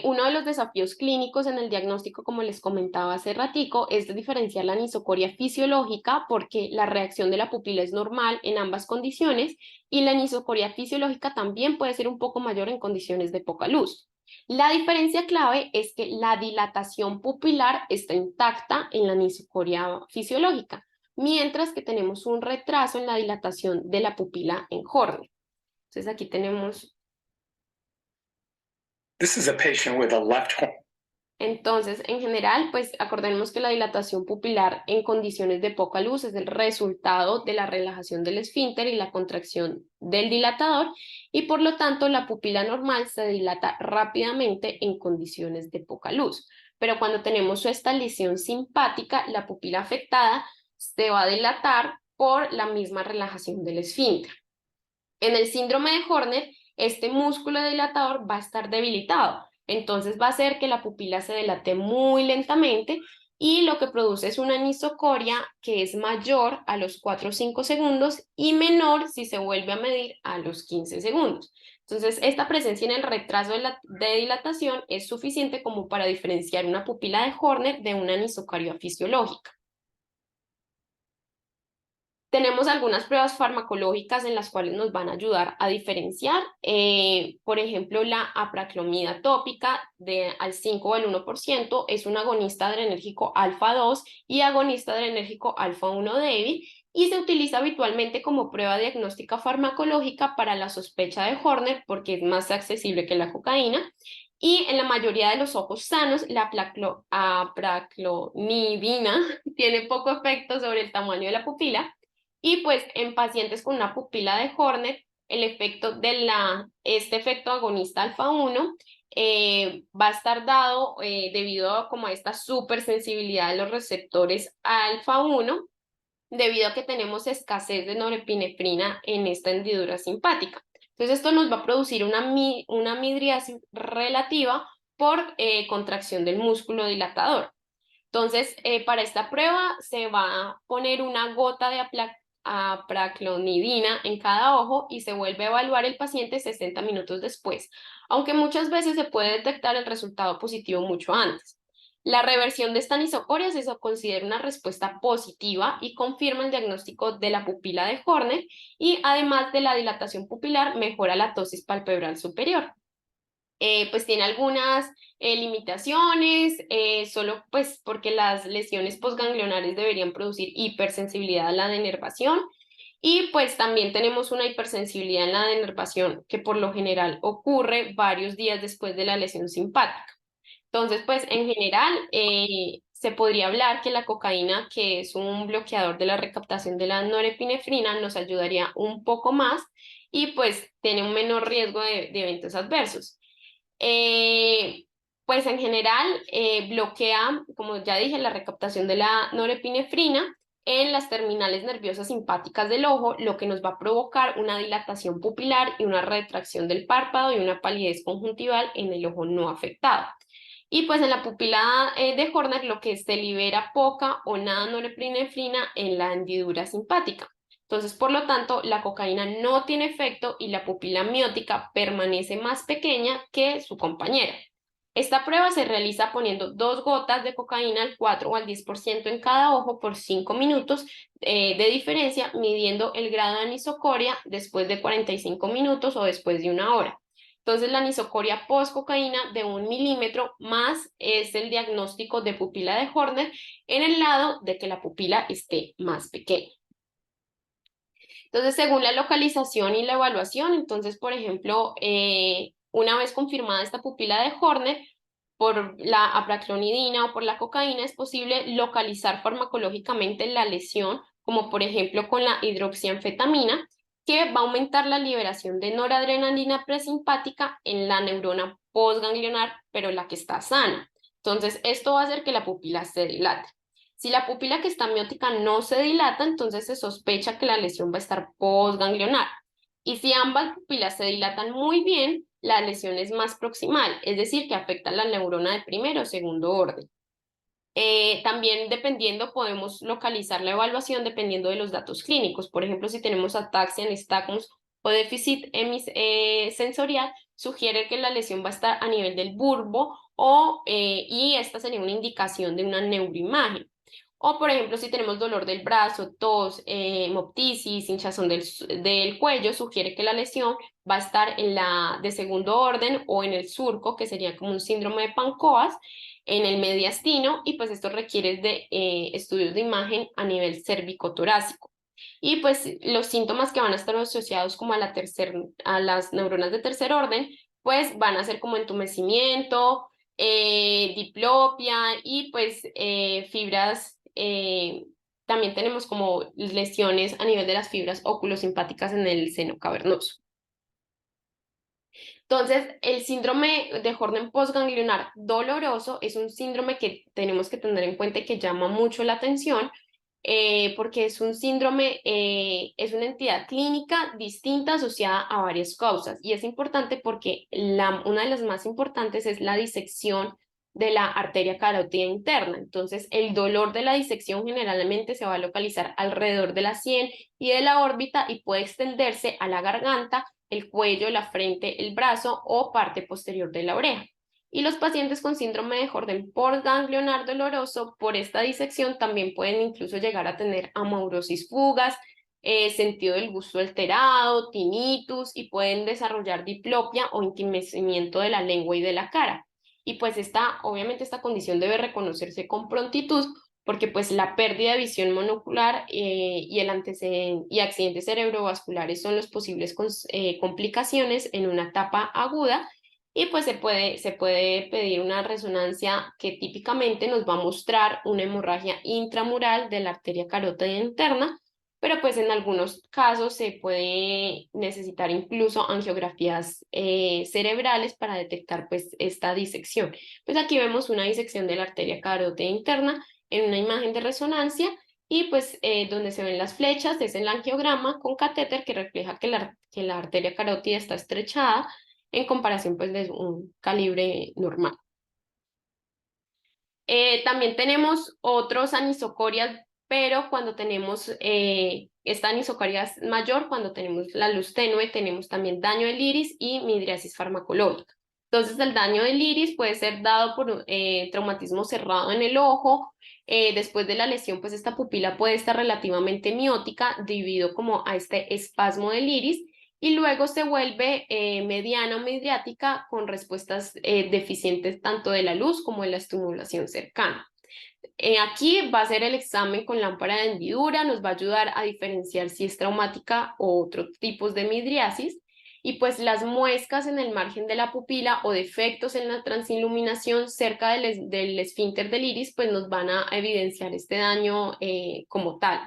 uno de los desafíos clínicos en el diagnóstico, como les comentaba hace ratico, es de diferenciar la anisocoria fisiológica porque la reacción de la pupila es normal en ambas condiciones y la anisocoria fisiológica también puede ser un poco mayor en condiciones de poca luz. La diferencia clave es que la dilatación pupilar está intacta en la anisocoria fisiológica, mientras que tenemos un retraso en la dilatación de la pupila en Horner. Entonces aquí tenemos... This is a patient with a left horn. Entonces, en general, pues acordemos que la dilatación pupilar en condiciones de poca luz es el resultado de la relajación del esfínter y la contracción del dilatador, y por lo tanto la pupila normal se dilata rápidamente en condiciones de poca luz. Pero cuando tenemos esta lesión simpática, la pupila afectada se va a dilatar por la misma relajación del esfínter. En el síndrome de Horner, este músculo dilatador va a estar debilitado. Entonces va a hacer que la pupila se dilate muy lentamente y lo que produce es una anisocoria que es mayor a los 4 o 5 segundos y menor si se vuelve a medir a los 15 segundos. Entonces, esta presencia en el retraso de dilatación es suficiente como para diferenciar una pupila de Horner de una anisocoria fisiológica. Tenemos algunas pruebas farmacológicas en las cuales nos van a ayudar a diferenciar, por ejemplo, la apraclomida tópica al 5 o al 1% es un agonista adrenérgico alfa 2 y agonista adrenérgico alfa 1 débil y se utiliza habitualmente como prueba diagnóstica farmacológica para la sospecha de Horner porque es más accesible que la cocaína. Y en la mayoría de los ojos sanos, la apraclonidina tiene poco efecto sobre el tamaño de la pupila. Y pues en pacientes con una pupila de Horner, el efecto de este efecto agonista alfa 1 va a estar dado debido a como a esta supersensibilidad de los receptores alfa 1, debido a que tenemos escasez de norepinefrina en esta hendidura simpática. Entonces esto nos va a producir una midriasis relativa por contracción del músculo dilatador. Entonces, para esta prueba se va a poner una gota de apraclonidina en cada ojo y se vuelve a evaluar el paciente 60 minutos después, aunque muchas veces se puede detectar el resultado positivo mucho antes. La reversión de esta anisocoria se considera una respuesta positiva y confirma el diagnóstico de la pupila de Horner y además de la dilatación pupilar mejora la ptosis palpebral superior. Pues tiene algunas limitaciones, solo pues porque las lesiones postganglionares deberían producir hipersensibilidad a la denervación Y pues también tenemos una hipersensibilidad en la denervación que por lo general ocurre varios días después de la lesión simpática. Entonces, pues en general se podría hablar que la cocaína, que es un bloqueador de la recaptación de la norepinefrina, nos ayudaría un poco más y pues tiene un menor riesgo de eventos adversos. Eh, pues en general bloquea, como ya dije, la recaptación de la norepinefrina en las terminales nerviosas simpáticas del ojo, lo que nos va a provocar una dilatación pupilar y una retracción del párpado y una palidez conjuntival en el ojo no afectado. Y pues en la pupila de Horner lo que se libera poca o nada norepinefrina en la hendidura simpática. Entonces, por lo tanto, la cocaína no tiene efecto y la pupila miótica permanece más pequeña que su compañera. Esta prueba se realiza poniendo 2 gotas de cocaína al 4 o al 10% en cada ojo por 5 minutos de diferencia, midiendo el grado de anisocoria después de 45 minutos o después de 1 hora. Entonces, la anisocoria post-cocaína de 1 milímetro más es el diagnóstico de pupila de Horner en el lado de que la pupila esté más pequeña. Entonces, según la localización y la evaluación, entonces, por ejemplo, una vez confirmada esta pupila de Horner, por la apraclonidina o por la cocaína es posible localizar farmacológicamente la lesión, como por ejemplo con la hidroxianfetamina, que va a aumentar la liberación de noradrenalina presimpática en la neurona postganglionar, pero la que está sana. Entonces, esto va a hacer que la pupila se dilate. Si la pupila que está miótica no se dilata, entonces se sospecha que la lesión va a estar postganglionar. Y si ambas pupilas se dilatan muy bien, la lesión es más proximal, es decir, que afecta a la neurona de primero o segundo orden. También dependiendo, podemos localizar la evaluación dependiendo de los datos clínicos. Por ejemplo, si tenemos ataxia, nistagmus o déficit sensorial, sugiere que la lesión va a estar a nivel del bulbo y esta sería una indicación de una neuroimagen. O, por ejemplo, si tenemos dolor del brazo, tos, hemoptisis, hinchazón del cuello, sugiere que la lesión va a estar en la de segundo orden o en el surco, que sería como un síndrome de Pancoas, en el mediastino, y pues esto requiere de estudios de imagen a nivel cérvico-torácico. Y pues los síntomas que van a estar asociados como a las neuronas de tercer orden, pues van a ser como entumecimiento, diplopia y pues fibras, también tenemos como lesiones a nivel de las fibras oculosimpáticas en el seno cavernoso. Entonces, el síndrome de Horner postganglionar doloroso es un síndrome que tenemos que tener en cuenta y que llama mucho la atención, porque es un síndrome, es una entidad clínica distinta asociada a varias causas. Y es importante porque una de las más importantes es la disección de la arteria carótida interna. Entonces, el dolor de la disección generalmente se va a localizar alrededor de la sien y de la órbita y puede extenderse a la garganta, el cuello, la frente, el brazo o parte posterior de la oreja. Y los pacientes con síndrome de Horner postganglionar doloroso por esta disección también pueden incluso llegar a tener amaurosis fugas, sentido del gusto alterado, tinnitus y pueden desarrollar diplopia o entumecimiento de la lengua y de la cara. Y pues obviamente esta condición debe reconocerse con prontitud porque pues la pérdida de visión monocular y accidentes cerebrovasculares son los posibles complicaciones en una etapa aguda y pues se puede pedir una resonancia que típicamente nos va a mostrar una hemorragia intramural de la arteria carótida interna, pero pues en algunos casos se puede necesitar incluso angiografías cerebrales para detectar pues esta disección. Pues aquí vemos una disección de la arteria carótida interna en una imagen de resonancia y pues donde se ven las flechas es el angiograma con catéter que refleja que la arteria carótida está estrechada en comparación pues de un calibre normal. También tenemos otros anisocorias, pero cuando tenemos esta anisocoria es mayor, cuando tenemos la luz tenue, tenemos también daño del iris y midriasis farmacológica. Entonces, el daño del iris puede ser dado por traumatismo cerrado en el ojo. Después de la lesión, pues esta pupila puede estar relativamente miótica debido como a este espasmo del iris y luego se vuelve mediana o midriática con respuestas deficientes tanto de la luz como de la estimulación cercana. Aquí va a ser el examen con lámpara de hendidura, nos va a ayudar a diferenciar si es traumática o otros tipos de midriasis. Y pues las muescas en el margen de la pupila o defectos en la transiluminación cerca del esfínter del iris, pues nos van a evidenciar este daño como tal.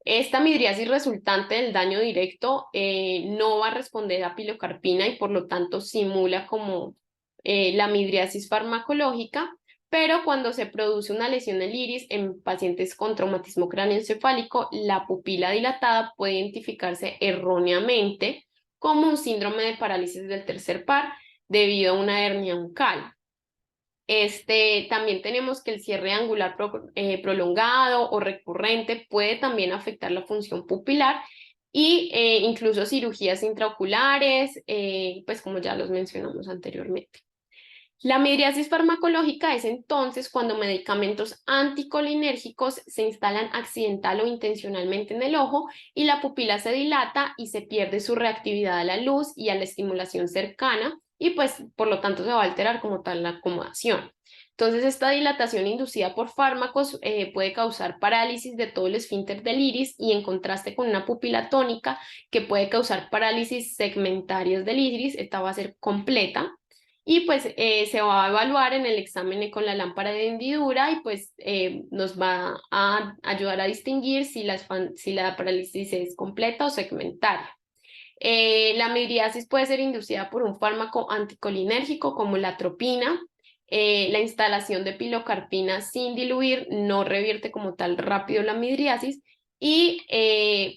Esta midriasis resultante del daño directo no va a responder a pilocarpina y por lo tanto simula como la midriasis farmacológica, pero cuando se produce una lesión del iris en pacientes con traumatismo cráneoencefálico, la pupila dilatada puede identificarse erróneamente como un síndrome de parálisis del tercer par debido a una hernia uncal. También tenemos que el cierre angular prolongado o recurrente puede también afectar la función pupilar y incluso cirugías intraoculares, pues como ya los mencionamos anteriormente. La midriasis farmacológica es entonces cuando medicamentos anticolinérgicos se instalan accidental o intencionalmente en el ojo y la pupila se dilata y se pierde su reactividad a la luz y a la estimulación cercana y pues por lo tanto se va a alterar como tal la acomodación. Entonces esta dilatación inducida por fármacos puede causar parálisis de todo el esfínter del iris y en contraste con una pupila tónica que puede causar parálisis segmentarias del iris, esta va a ser completa. Y pues se va a evaluar en el examen con la lámpara de hendidura y pues nos va a ayudar a distinguir si la parálisis es completa o segmentaria. La midriasis puede ser inducida por un fármaco anticolinérgico como la atropina. La instalación de pilocarpina sin diluir no revierte como tal rápido la midriasis y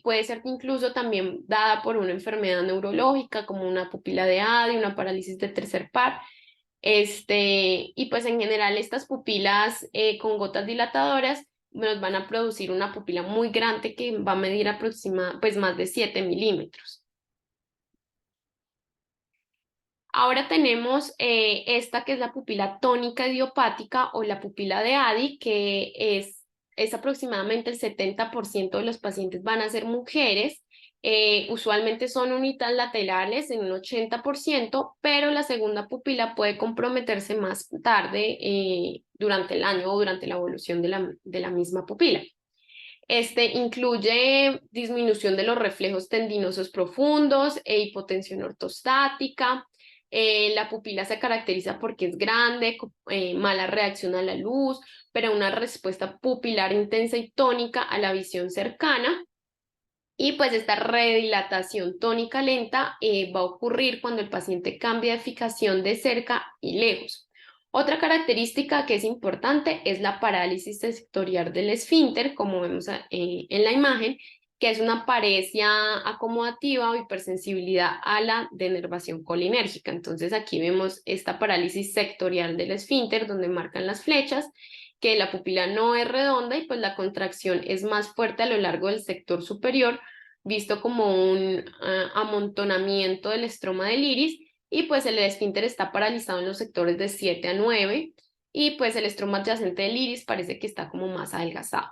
puede ser incluso también dada por una enfermedad neurológica como una pupila de ADI, una parálisis de tercer par. Y pues en general estas pupilas con gotas dilatadoras nos van a producir una pupila muy grande que va a medir pues más de 7 milímetros. Ahora tenemos esta que es la pupila tónica idiopática o la pupila de ADI, que es aproximadamente el 70% de los pacientes van a ser mujeres. Usualmente son unilaterales en un 80%, pero la segunda pupila puede comprometerse más tarde durante el año o durante la evolución de la misma pupila. Incluye disminución de los reflejos tendinosos profundos e hipotensión ortostática. La pupila se caracteriza porque es grande, mala reacción a la luz, pero una respuesta pupilar intensa y tónica a la visión cercana. Y pues esta redilatación tónica lenta va a ocurrir cuando el paciente cambia de fijación de cerca y lejos. Otra característica que es importante es la parálisis sectorial del esfínter, como vemos en la imagen, que es una paresia acomodativa o hipersensibilidad a la denervación colinérgica. Entonces aquí vemos esta parálisis sectorial del esfínter donde marcan las flechas, que la pupila no es redonda y pues la contracción es más fuerte a lo largo del sector superior, visto como un amontonamiento del estroma del iris, y pues el esfínter está paralizado en los sectores de 7 a 9 y pues el estroma adyacente del iris parece que está como más adelgazado.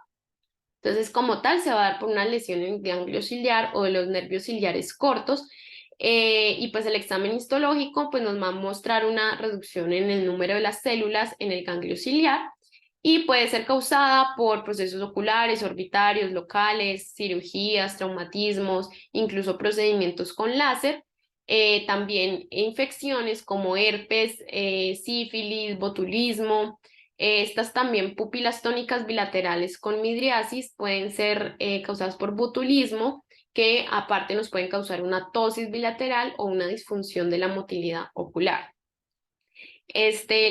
Entonces como tal se va a dar por una lesión en el ganglio ciliar o de los nervios ciliares cortos y pues el examen histológico pues nos va a mostrar una reducción en el número de las células en el ganglio ciliar y puede ser causada por procesos oculares, orbitarios, locales, cirugías, traumatismos, incluso procedimientos con láser. También infecciones como herpes, sífilis, botulismo. Estas también pupilas tónicas bilaterales con midriasis pueden ser causadas por botulismo, que aparte nos pueden causar una ptosis bilateral o una disfunción de la motilidad ocular.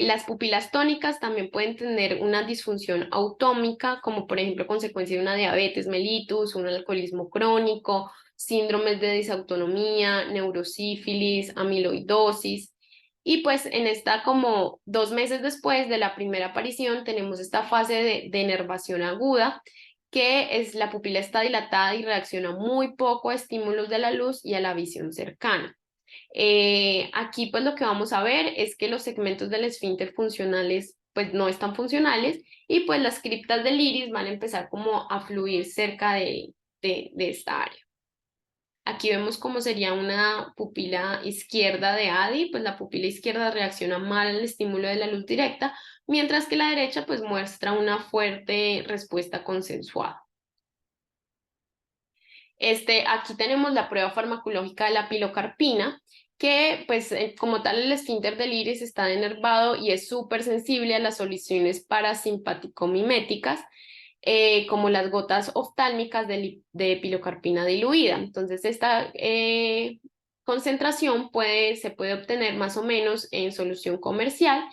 Las pupilas tónicas también pueden tener una disfunción autómica, como por ejemplo consecuencia de una diabetes mellitus, un alcoholismo crónico, síndromes de disautonomía, neurosífilis, amiloidosis. Y pues en esta como 2 meses después de la primera aparición tenemos esta fase de denervación aguda, que es la pupila está dilatada y reacciona muy poco a estímulos de la luz y a la visión cercana. Aquí pues lo que vamos a ver es que los segmentos del esfínter funcionales pues no están funcionales y pues las criptas del iris van a empezar como a fluir cerca de esta área. Aquí vemos cómo sería una pupila izquierda de ADI, pues la pupila izquierda reacciona mal al estímulo de la luz directa, mientras que la derecha pues muestra una fuerte respuesta consensuada. Aquí tenemos la prueba farmacológica de la pilocarpina, que pues como tal el esfínter del iris está denervado y es súper sensible a las soluciones parasimpático-miméticas, como las gotas oftálmicas de pilocarpina diluida. Entonces esta concentración se puede obtener más o menos en solución comercial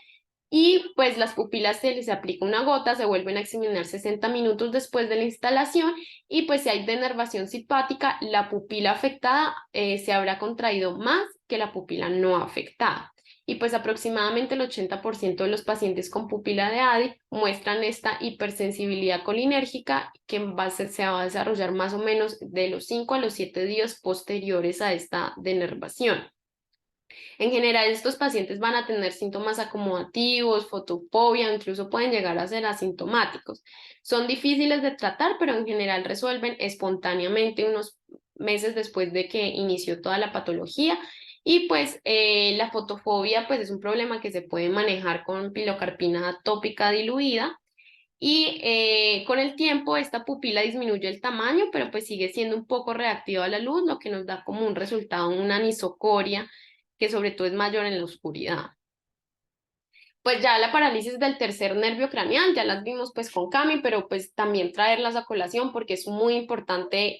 y pues las pupilas se les aplica una gota, se vuelven a examinar 60 minutos después de la instalación y pues si hay denervación simpática, la pupila afectada se habrá contraído más que la pupila no afectada. Y pues aproximadamente el 80% de los pacientes con pupila de ADI muestran esta hipersensibilidad colinérgica que se va a desarrollar más o menos de los 5 a los 7 días posteriores a esta denervación. En general, estos pacientes van a tener síntomas acomodativos, fotofobia, incluso pueden llegar a ser asintomáticos. Son difíciles de tratar, pero en general resuelven espontáneamente unos meses después de que inició toda la patología. Y pues la fotofobia pues es un problema que se puede manejar con pilocarpina tópica diluida. Y con el tiempo esta pupila disminuye el tamaño, pero pues sigue siendo un poco reactiva a la luz, lo que nos da como un resultado una anisocoria que sobre todo es mayor en la oscuridad. Pues ya la parálisis del tercer nervio craneal, ya las vimos pues con Cami, pero pues también traerlas a colación porque es muy importante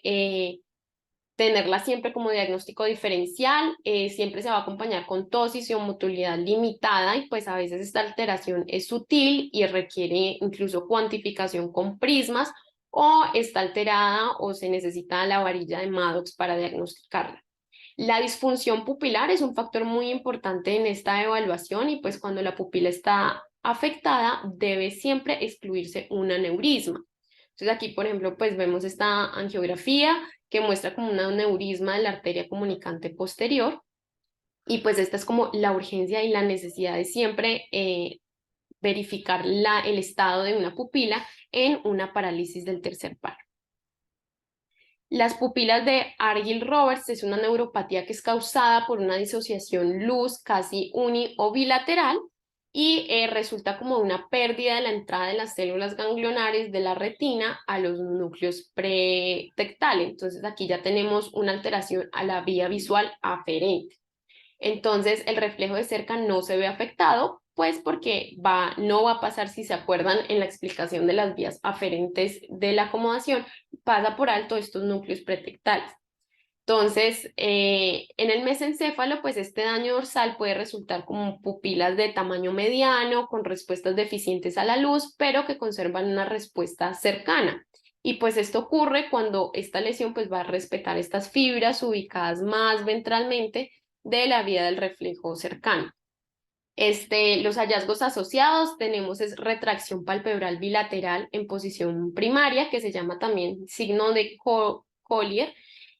tenerla siempre como diagnóstico diferencial, siempre se va a acompañar con tos y motilidad limitada y pues a veces esta alteración es sutil y requiere incluso cuantificación con prismas o está alterada o se necesita la varilla de Maddox para diagnosticarla. La disfunción pupilar es un factor muy importante en esta evaluación y pues cuando la pupila está afectada debe siempre excluirse un aneurisma. Entonces aquí, por ejemplo, pues vemos esta angiografía que muestra como un aneurisma de la arteria comunicante posterior y pues esta es como la urgencia y la necesidad de siempre verificar el estado de una pupila en una parálisis del tercer par. Las pupilas de Argyll-Roberts es una neuropatía que es causada por una disociación luz casi uni o bilateral y resulta como una pérdida de la entrada de las células ganglionares de la retina a los núcleos pretectales. Entonces aquí ya tenemos una alteración a la vía visual aferente. Entonces el reflejo de cerca no se ve afectado, pues porque no va a pasar, si se acuerdan en la explicación de las vías aferentes de la acomodación, pasa por alto estos núcleos pretectales. Entonces, en el mesencéfalo, pues este daño dorsal puede resultar como pupilas de tamaño mediano, con respuestas deficientes a la luz, pero que conservan una respuesta cercana. Y pues esto ocurre cuando esta lesión pues va a respetar estas fibras ubicadas más ventralmente de la vía del reflejo cercano. Los hallazgos asociados tenemos es retracción palpebral bilateral en posición primaria, que se llama también signo de Collier,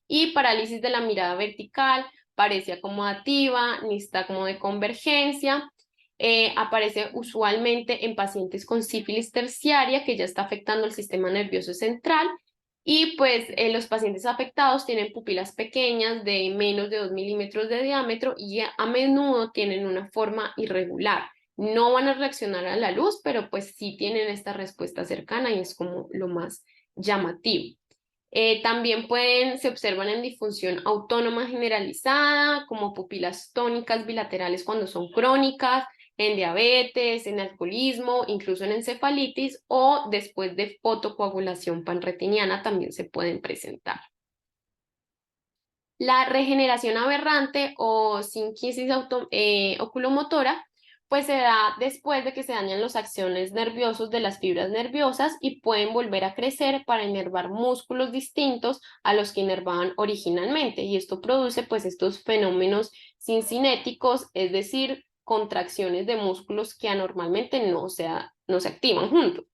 y parálisis de la mirada vertical, parece acomodativa, ni está como de convergencia, aparece usualmente en pacientes con sífilis terciaria que ya está afectando el sistema nervioso central y pues los pacientes afectados tienen pupilas pequeñas de menos de 2 milímetros de diámetro y a menudo tienen una forma irregular. No van a reaccionar a la luz, pero pues sí tienen esta respuesta cercana y es como lo más llamativo. También se observan en disfunción autónoma generalizada, como pupilas tónicas bilaterales cuando son crónicas, en diabetes, en alcoholismo, incluso en encefalitis o después de fotocoagulación panretiniana también se pueden presentar. La regeneración aberrante o sinquisis oculomotora pues se da después de que se dañan los axones nerviosos de las fibras nerviosas y pueden volver a crecer para inervar músculos distintos a los que inervaban originalmente y esto produce pues estos fenómenos sincinéticos, es decir, contracciones de músculos que anormalmente no se activan juntos.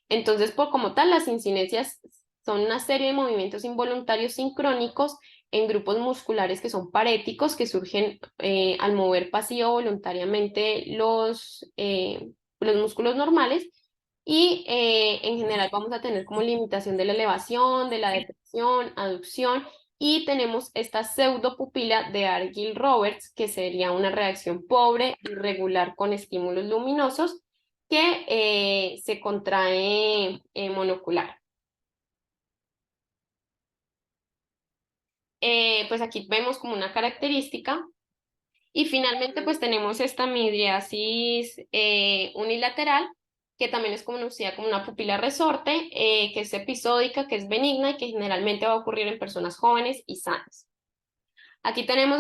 Entonces, como tal, las sincinesias son una serie de movimientos involuntarios sincrónicos en grupos musculares que son paréticos, que surgen al mover pasivo voluntariamente los músculos normales y en general vamos a tener como limitación de la elevación, de la depresión, aducción Y tenemos esta pseudopupila de Argyll-Roberts, que sería una reacción pobre, irregular con estímulos luminosos, que se contrae monocular. Pues aquí vemos como una característica. Y finalmente pues tenemos esta midriasis unilateral, que también es conocida como una pupila resorte, que es episódica, que es benigna y que generalmente va a ocurrir en personas jóvenes y sanas. Aquí tenemos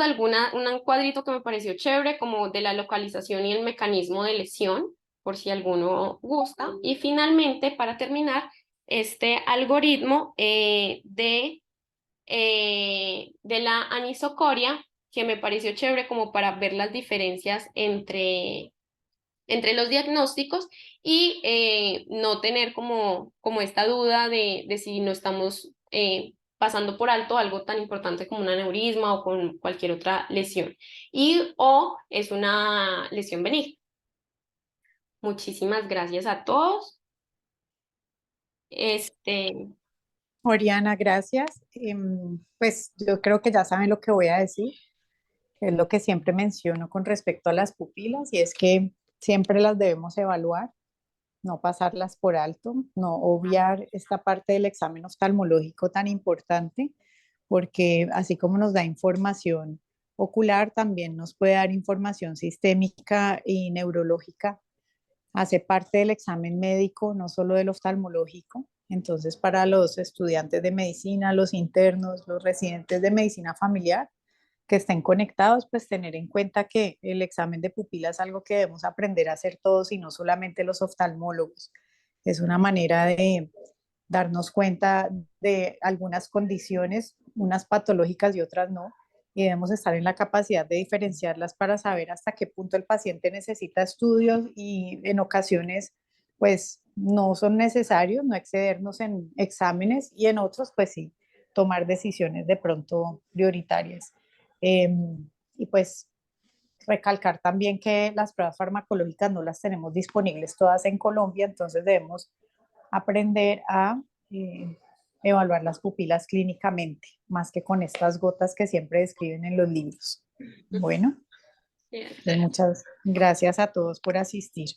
un cuadrito que me pareció chévere, como de la localización y el mecanismo de lesión, por si alguno gusta. Y finalmente, para terminar, este algoritmo de la anisocoria, que me pareció chévere como para ver las diferencias entre los diagnósticos y no tener como esta duda de si no estamos pasando por alto algo tan importante como un aneurisma o con cualquier otra lesión. O es una lesión benigna. Muchísimas gracias a todos. Oriana, gracias. Pues yo creo que ya saben lo que voy a decir, que es lo que siempre menciono con respecto a las pupilas, y es que siempre las debemos evaluar, no pasarlas por alto, no obviar esta parte del examen oftalmológico tan importante, porque así como nos da información ocular, también nos puede dar información sistémica y neurológica. Hace parte del examen médico, no solo del oftalmológico. Entonces, para los estudiantes de medicina, los internos, los residentes de medicina familiar que estén conectados, pues tener en cuenta que el examen de pupila es algo que debemos aprender a hacer todos y no solamente los oftalmólogos. Es una manera de darnos cuenta de algunas condiciones, unas patológicas y otras no, y debemos estar en la capacidad de diferenciarlas para saber hasta qué punto el paciente necesita estudios, y en ocasiones pues no son necesarios, no excedernos en exámenes, y en otros pues sí, tomar decisiones de pronto prioritarias. Y pues recalcar también que las pruebas farmacológicas no las tenemos disponibles todas en Colombia, entonces debemos aprender a eh, evaluar las pupilas clínicamente, más que con estas gotas que siempre describen en los libros. Bueno, pues muchas gracias a todos por asistir.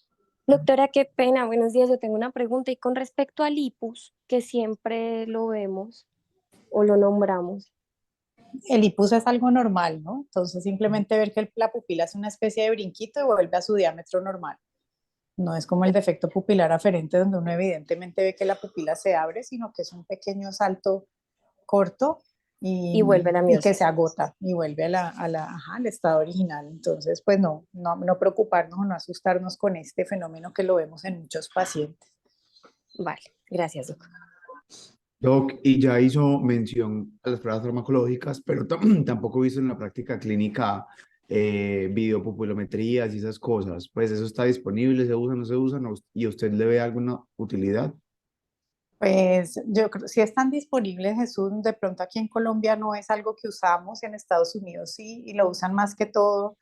Doctora, qué pena, buenos días. Yo tengo una pregunta y con respecto al lipus, que siempre lo vemos o lo nombramos. El lipus es algo normal, ¿no? Entonces simplemente ver que la pupila es una especie de brinquito y vuelve a su diámetro normal. No es como el defecto pupilar aferente, donde uno evidentemente ve que la pupila se abre, sino que es un pequeño salto corto Y vuelve la y que miosis. se agota y vuelve al estado original. Entonces, pues no preocuparnos o no asustarnos con este fenómeno que lo vemos en muchos pacientes. Vale, gracias, doctor. Doc, y ya hizo mención a las pruebas farmacológicas, pero tampoco hizo en la práctica clínica videopupilometrías y esas cosas. Pues eso está disponible, se usa, no se usa, y usted le ve alguna utilidad. Pues yo creo, si están disponibles, Jesús, de pronto aquí en Colombia no es algo que usamos, en Estados Unidos sí, y lo usan más que todo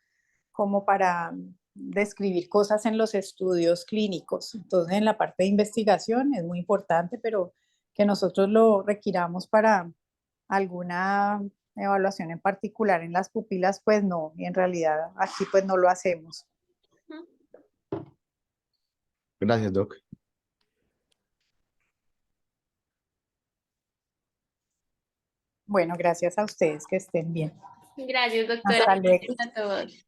como para describir cosas en los estudios clínicos. Entonces, en la parte de investigación es muy importante, pero que nosotros lo requiramos para alguna evaluación en particular en las pupilas, pues no, y en realidad aquí pues no lo hacemos. Gracias, Doc. Bueno, gracias a ustedes, que estén bien. Gracias, doctora. Hasta luego. Gracias a todos.